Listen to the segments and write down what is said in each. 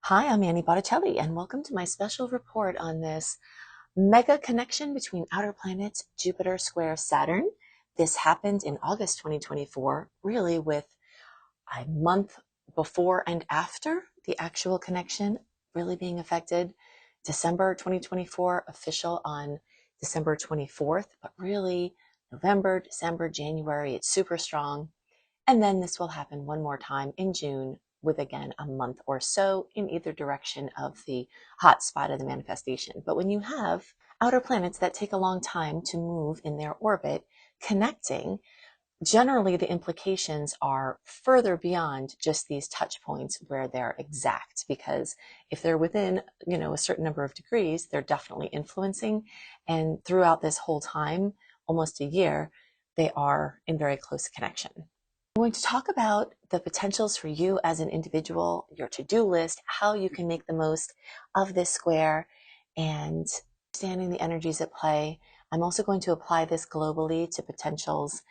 Hi, I'm Annie Botticelli, and welcome to my special report on this mega connection between outer planets Jupiter square Saturn. This happened in August 2024, really with a month before and after the actual connection really being affected. December 2024, official on December 24th, but really November, December, January, it's super strong. And then this will happen one more time in June with, again, a month or so in either direction of the hot spot of the manifestation. But when you have outer planets that take a long time to move in their orbit, connecting, generally the implications are further beyond just these touch points where they're exact, because if they're within, a certain number of degrees, they're definitely influencing. And throughout this whole time, almost a year, they are in very close connection. I'm going to talk about the potentials for you as an individual, your to-do list, how you can make the most of this square, and understanding the energies at play. I'm also going to apply this globally to potentials,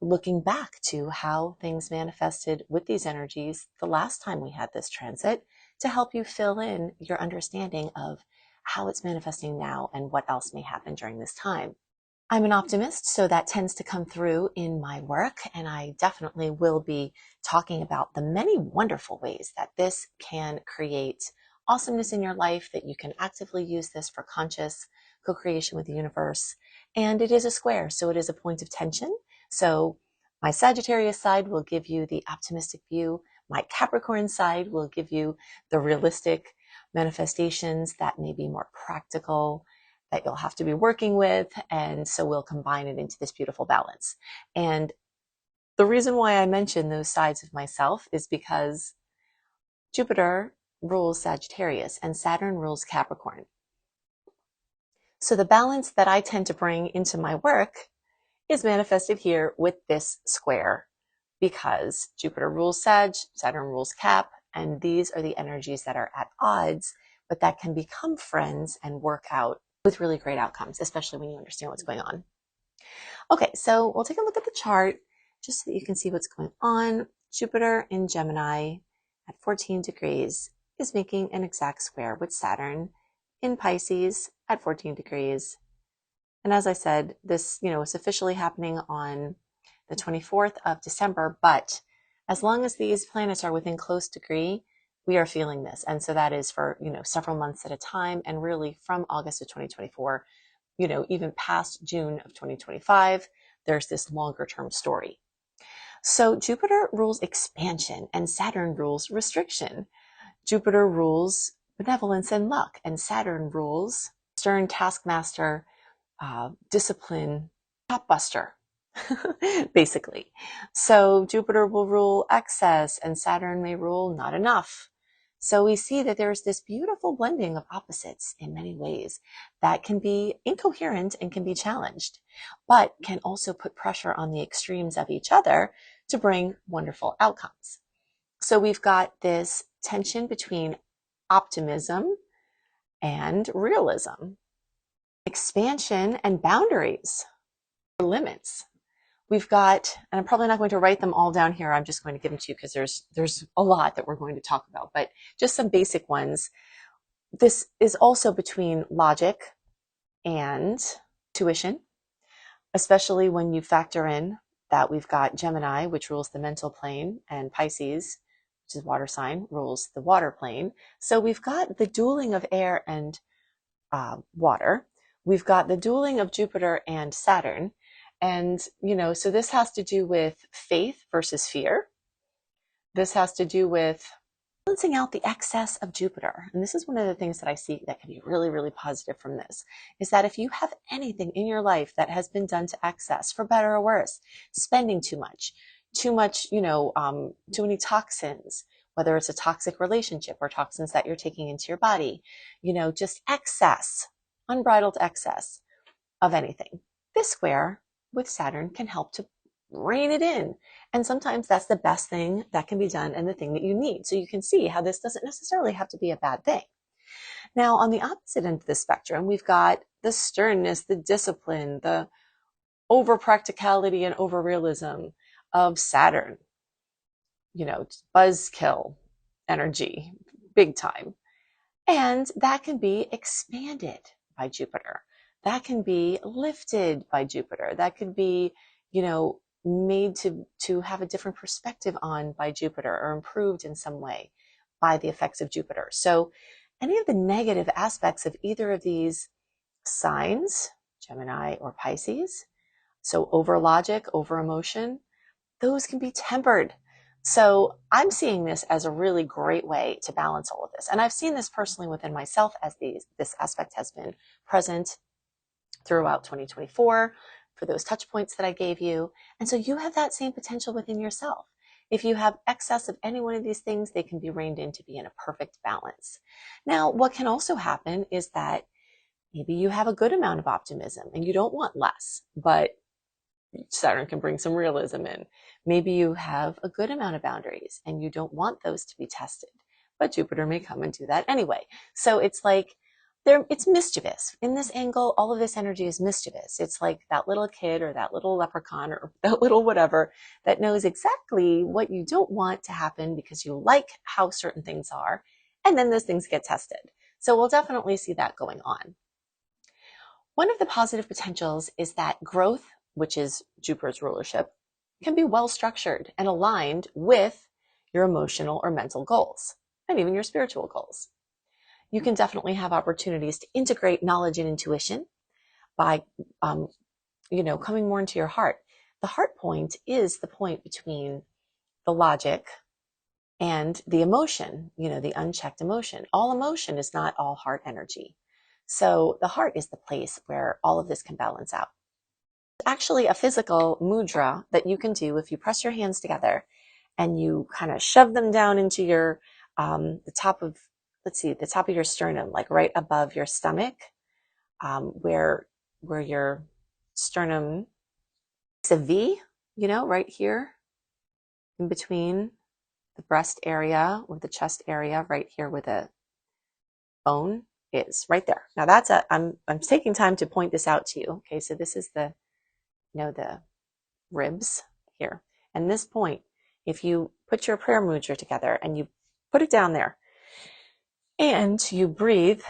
looking back to how things manifested with these energies the last time we had this transit, to help you fill in your understanding of how it's manifesting now and what else may happen during this time. I'm an optimist, so that tends to come through in my work, and I definitely will be talking about the many wonderful ways that this can create awesomeness in your life, that you can actively use this for conscious co-creation with the universe. And it is a square, so it is a point of tension. So my Sagittarius side will give you the optimistic view. My Capricorn side will give you the realistic manifestations that may be more practical, that you'll have to be working with. And so we'll combine it into this beautiful balance. And the reason why I mention those sides of myself is because Jupiter rules Sagittarius and Saturn rules Capricorn. So the balance that I tend to bring into my work is manifested here with this square, because Jupiter rules Sag, Saturn rules Cap, and these are the energies that are at odds, but that can become friends and work out with really great outcomes, especially when you understand what's going on. Okay, so we'll take a look at the chart just so that you can see what's going on. Jupiter in Gemini at 14 degrees is making an exact square with Saturn in Pisces at 14 degrees. And as I said, this, is officially happening on the 24th of December, but as long as these planets are within close degree, we are feeling this. And so that is for, several months at a time, and really from August of 2024, even past June of 2025, there's this longer term story. So Jupiter rules expansion and Saturn rules restriction. Jupiter rules benevolence and luck, and Saturn rules stern taskmaster, discipline, top buster, basically. So Jupiter will rule excess and Saturn may rule not enough. So we see that there's this beautiful blending of opposites in many ways that can be incoherent and can be challenged, but can also put pressure on the extremes of each other to bring wonderful outcomes. So we've got this tension between optimism and realism, expansion and boundaries, or limits. We've got, and I'm probably not going to write them all down here. I'm just going to give them to you because there's a lot that we're going to talk about, but just some basic ones. This is also between logic and tuition, especially when you factor in that we've got Gemini, which rules the mental plane, and Pisces, which is water sign, rules the water plane. So we've got the dueling of air and water. We've got the dueling of Jupiter and Saturn. And, so this has to do with faith versus fear. This has to do with balancing out the excess of Jupiter. And this is one of the things that I see that can be really, really positive from this, is that if you have anything in your life that has been done to excess, for better or worse, spending too much, too many toxins, whether it's a toxic relationship or toxins that you're taking into your body, just excess, unbridled excess of anything. This square with Saturn can help to rein it in. And sometimes that's the best thing that can be done and the thing that you need. So you can see how this doesn't necessarily have to be a bad thing. Now, on the opposite end of the spectrum, we've got the sternness, the discipline, the over practicality and over realism of Saturn, buzzkill energy, big time. And that can be expanded by Jupiter. That can be lifted by Jupiter. That could be, made to have a different perspective on by Jupiter, or improved in some way by the effects of Jupiter. So any of the negative aspects of either of these signs, Gemini or Pisces, so over logic, over emotion, those can be tempered. So I'm seeing this as a really great way to balance all of this. And I've seen this personally within myself as this aspect has been present throughout 2024 for those touch points that I gave you. And so you have that same potential within yourself. If you have excess of any one of these things, they can be reined in to be in a perfect balance. Now, what can also happen is that maybe you have a good amount of optimism and you don't want less, but Saturn can bring some realism in. Maybe you have a good amount of boundaries and you don't want those to be tested, but Jupiter may come and do that anyway. So it's like it's mischievous. In this angle, all of this energy is mischievous. It's like that little kid or that little leprechaun or that little whatever that knows exactly what you don't want to happen because you like how certain things are, and then those things get tested. So we'll definitely see that going on. One of the positive potentials is that growth, which is Jupiter's rulership, can be well structured and aligned with your emotional or mental goals, and even your spiritual goals. You can definitely have opportunities to integrate knowledge and intuition by, coming more into your heart. The heart point is the point between the logic and the emotion, the unchecked emotion. All emotion is not all heart energy. So the heart is the place where all of this can balance out. Actually a physical mudra that you can do if you press your hands together and you kind of shove them down into your the top of your sternum, like right above your stomach, where your sternum is a V, right here in between the breast area with the chest area, right here where the bone is, right there. Now that's I'm taking time to point this out to you. Okay, so this is the ribs here. And this point, if you put your prayer mudra together and you put it down there and you breathe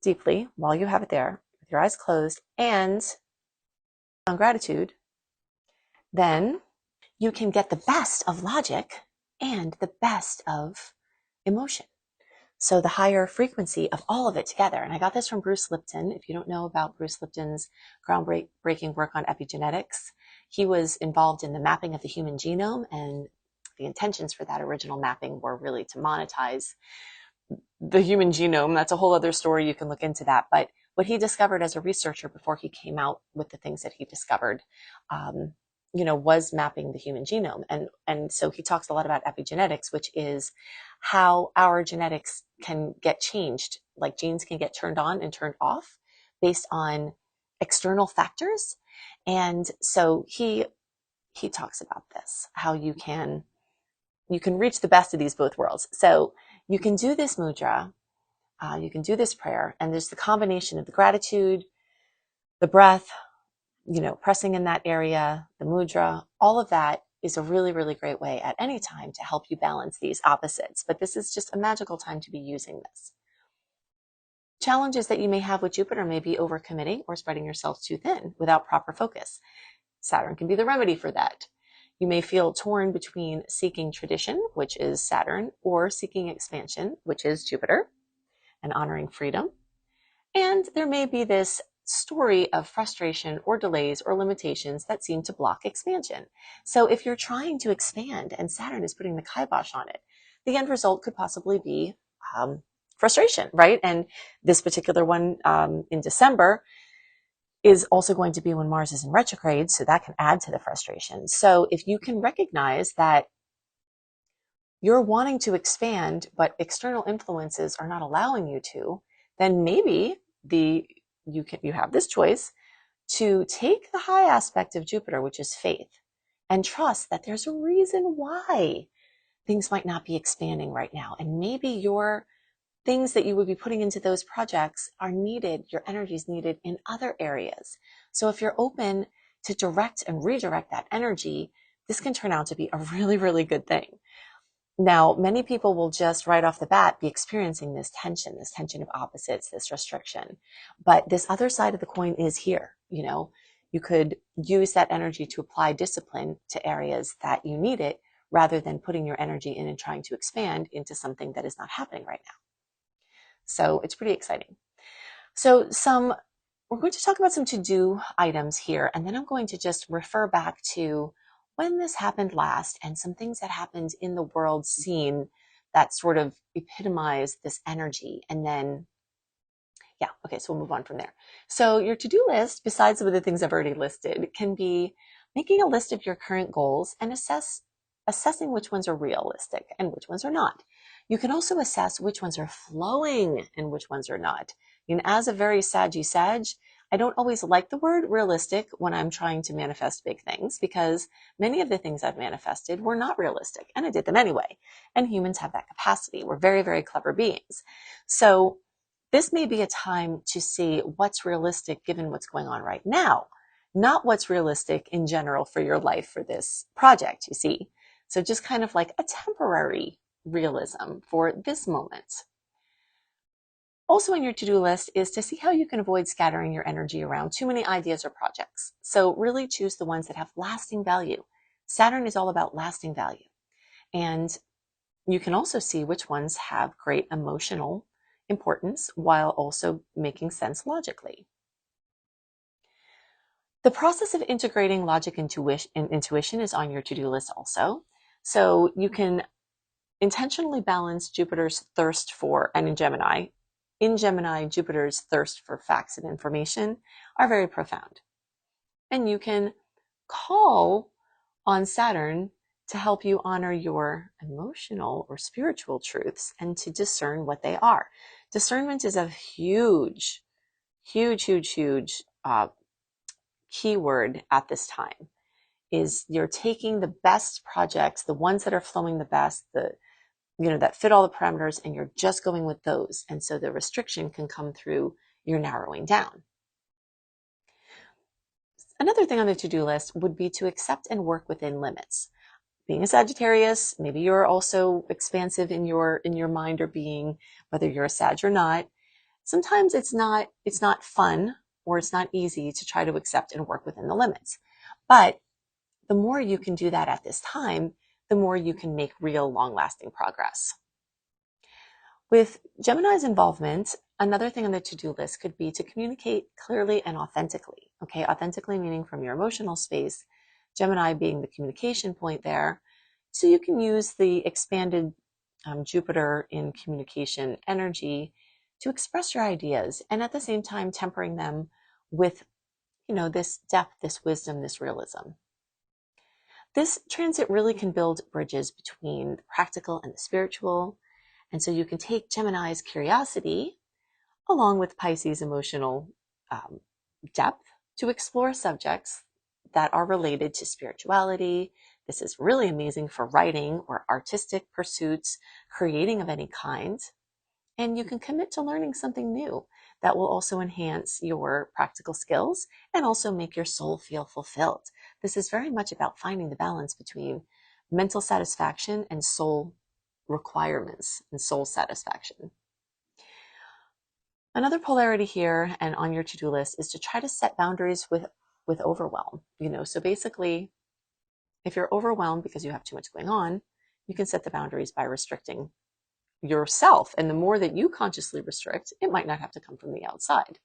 deeply while you have it there with your eyes closed and on gratitude, then you can get the best of logic and the best of emotion. So the higher frequency of all of it together. And I got this from Bruce Lipton. If you don't know about Bruce Lipton's groundbreaking work on epigenetics, he was involved in the mapping of the human genome, and the intentions for that original mapping were really to monetize the human genome. That's a whole other story. You can look into that. But what he discovered as a researcher before he came out with the things that he discovered, was mapping the human genome. And so he talks a lot about epigenetics, which is how our genetics can get changed, like genes can get turned on and turned off based on external factors. And so he talks about this, how you can reach the best of these both worlds. So you can do this mudra, you can do this prayer, and there's the combination of the gratitude, the breath, pressing in that area, the mudra, all of that is a really, really great way at any time to help you balance these opposites. But this is just a magical time to be using this. Challenges that you may have with Jupiter may be overcommitting or spreading yourself too thin without proper focus. Saturn can be the remedy for that. You may feel torn between seeking tradition, which is Saturn, or seeking expansion, which is Jupiter, and honoring freedom. And there may be this story of frustration or delays or limitations that seem to block expansion. So if you're trying to expand and Saturn is putting the kibosh on it, the end result could possibly be frustration, right? And this particular one in December is also going to be when Mars is in retrograde, so that can add to the frustration. So if you can recognize that you're wanting to expand, but external influences are not allowing you to, then maybe you have this choice to take the high aspect of Jupiter, which is faith, and trust that there's a reason why things might not be expanding right now. And maybe your things that you would be putting into those projects are needed, your energy is needed in other areas. So if you're open to direct and redirect that energy, this can turn out to be a really, really good thing. Now, many people will just right off the bat be experiencing this tension of opposites, this restriction. But this other side of the coin is here. You could use that energy to apply discipline to areas that you need it rather than putting your energy in and trying to expand into something that is not happening right now. So it's pretty exciting. So we're going to talk about some to-do items here, and then I'm going to just refer back to when this happened last and some things that happened in the world scene that sort of epitomize this energy. And then, yeah, okay, so we'll move on from there. So your to-do list, besides some of the things I've already listed, can be making a list of your current goals and assessing which ones are realistic and which ones are not. You can also assess which ones are flowing and which ones are not. As a very saggy Sag, I don't always like the word realistic when I'm trying to manifest big things, because many of the things I've manifested were not realistic, and I did them anyway. And humans have that capacity. We're very, very clever beings. So this may be a time to see what's realistic given what's going on right now, not what's realistic in general for your life for this project, you see. So just kind of like a temporary realism for this moment. Also on your to-do list is to see how you can avoid scattering your energy around too many ideas or projects. So really choose the ones that have lasting value. Saturn is all about lasting value. And you can also see which ones have great emotional importance while also making sense logically. The process of integrating logic and intuition is on your to-do list also. So you can intentionally balance Jupiter's thirst for, and in Gemini, Jupiter's thirst for facts and information are very profound. And you can call on Saturn to help you honor your emotional or spiritual truths and to discern what they are. Discernment is a huge keyword at this time. Is you're taking the best projects, the ones that are flowing the best, that fit all the parameters, and you're just going with those. And so the restriction can come through your narrowing down. Another thing on the to-do list would be to accept and work within limits. Being a Sagittarius, maybe you're also expansive in your mind or being, whether you're a Sag or not. Sometimes it's not fun or it's not easy to try to accept and work within the limits. But the more you can do that at this time, the more you can make real long-lasting progress. With Gemini's involvement, another thing on the to-do list could be to communicate clearly and authentically. Okay, authentically meaning from your emotional space, Gemini being the communication point there. So you can use the expanded Jupiter in communication energy to express your ideas, and at the same time tempering them with, this depth, this wisdom, this realism. This transit really can build bridges between the practical and the spiritual. And so you can take Gemini's curiosity along with Pisces' emotional depth to explore subjects that are related to spirituality. This is really amazing for writing or artistic pursuits, creating of any kind. And you can commit to learning something new that will also enhance your practical skills and also make your soul feel fulfilled. This is very much about finding the balance between mental satisfaction and soul requirements and soul satisfaction. Another polarity here and on your to-do list is to try to set boundaries with overwhelm. So basically, if you're overwhelmed because you have too much going on, you can set the boundaries by restricting yourself. And the more that you consciously restrict, it might not have to come from the outside.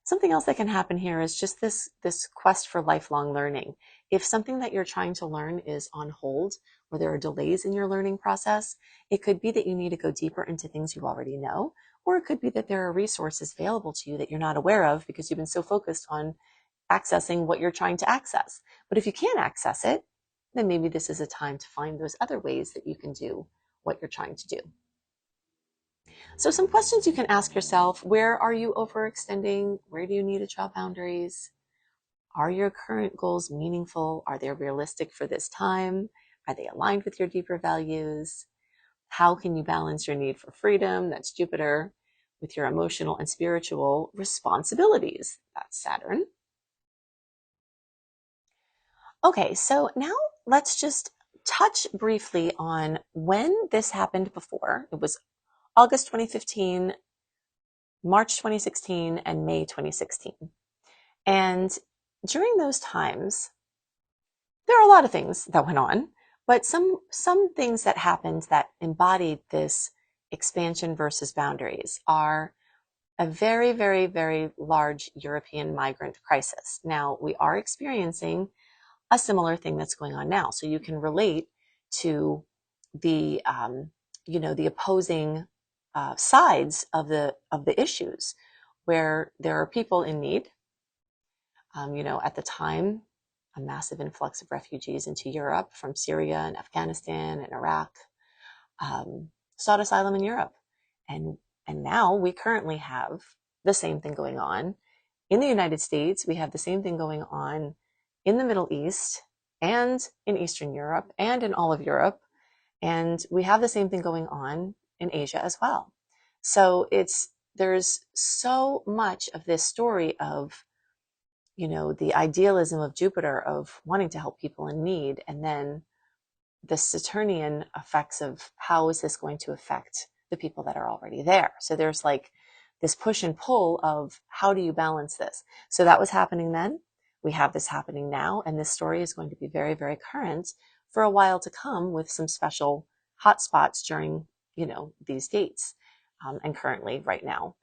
Something else that can happen here is just this quest for lifelong learning. If something that you're trying to learn is on hold, or there are delays in your learning process, it could be that you need to go deeper into things you already know, or it could be that there are resources available to you that you're not aware of because you've been so focused on accessing what you're trying to access. But if you can't access it, then maybe this is a time to find those other ways that you can do what you're trying to do. So some questions you can ask yourself: where are you overextending? Where do you need to draw boundaries? Are your current goals meaningful? Are they realistic for this time? Are they aligned with your deeper values? How can you balance your need for freedom, that's Jupiter, with your emotional and spiritual responsibilities, that's Saturn? Okay, so now let's just touch briefly on when this happened before. It was August 2015, March 2016, and May 2016. And during those times, there are a lot of things that went on, but some things that happened that embodied this expansion versus boundaries are a very, very, very large European migrant crisis. Now, we are experiencing a similar thing that's going on now. So you can relate to the, the opposing sides of the issues, where there are people in need. At the time, a massive influx of refugees into Europe from Syria and Afghanistan and Iraq sought asylum in Europe. And now we currently have the same thing going on in the United States. We have the same thing going on in the Middle East and in Eastern Europe and in all of Europe. And we have the same thing going on in Asia as well. So there's so much of this story of, the idealism of Jupiter of wanting to help people in need, and then the Saturnian effects of how is this going to affect the people that are already there. So there's like this push and pull of how do you balance this? So that was happening then. We have this happening now, and this story is going to be very, very current for a while to come, with some special hotspots during, these dates. And currently right now,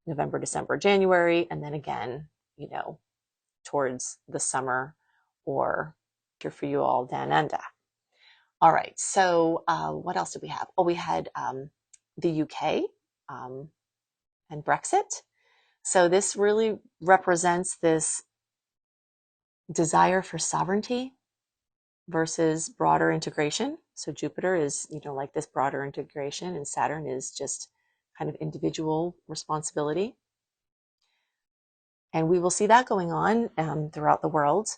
November, December, January, and then again, towards the summer, or here for you all, Dan Enda. All right, so what else did we have? Oh, we had the UK and Brexit. So this really represents this desire for sovereignty versus broader integration. So Jupiter is, like this broader integration, and Saturn is just kind of individual responsibility. And we will see that going on throughout the world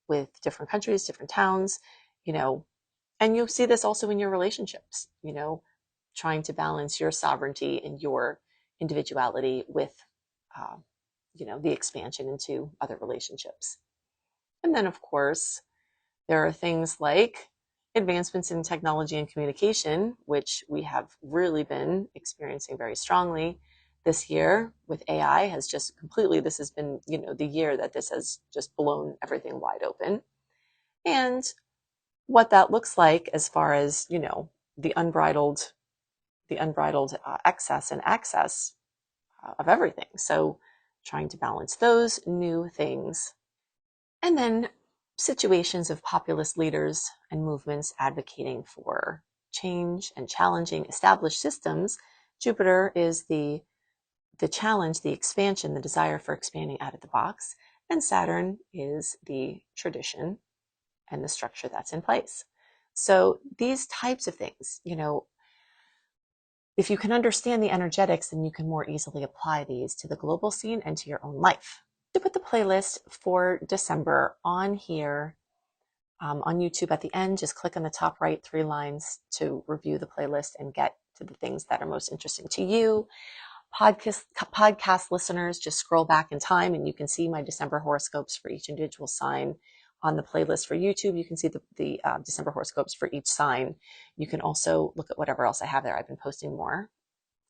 with different countries, different towns, and you'll see this also in your relationships, trying to balance your sovereignty and your individuality with, the expansion into other relationships. And then, of course, there are things like advancements in technology and communication, which we have really been experiencing very strongly this year with AI. Has just completely, this has been, the year that this has just blown everything wide open. And what that looks like as far as, the unbridled excess and access of everything. So trying to balance those new things. And then situations of populist leaders and movements advocating for change and challenging established systems. Jupiter is the challenge, the expansion, the desire for expanding out of the box. And Saturn is the tradition and the structure that's in place. So these types of things, if you can understand the energetics, then you can more easily apply these to the global scene and to your own life. To put the playlist for December on here on YouTube at the end, just click on the top right 3 lines to review the playlist and get to the things that are most interesting to you. Podcast listeners, just scroll back in time and you can see my December horoscopes for each individual sign on the playlist for YouTube. You can see the December horoscopes for each sign. You can also look at whatever else I have there. I've been posting more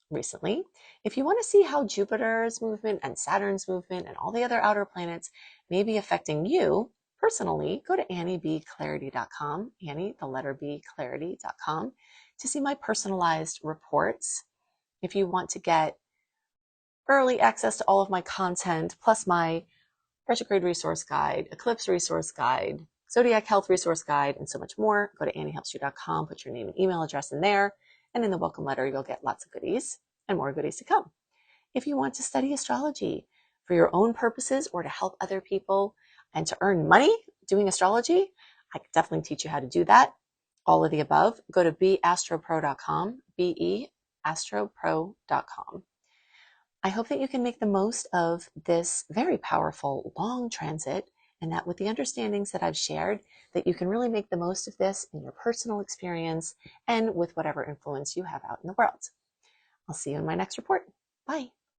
recently. If you want to see how Jupiter's movement and Saturn's movement and all the other outer planets may be affecting you personally, go to AnnieBClarity.com, Annie, the letter B, Clarity.com, to see my personalized reports. If you want to get early access to all of my content, plus my retrograde resource guide, eclipse resource guide, zodiac health resource guide, and so much more, go to AnnieHelpsYou.com, put your name and email address in there, and in the welcome letter, you'll get lots of goodies and more goodies to come. If you want to study astrology for your own purposes or to help other people and to earn money doing astrology, I can definitely teach you how to do that. All of the above, go to beastropro.com, beastropro.com. I hope that you can make the most of this very powerful long transit, and that with the understandings that I've shared, that you can really make the most of this in your personal experience and with whatever influence you have out in the world. I'll see you in my next report. Bye.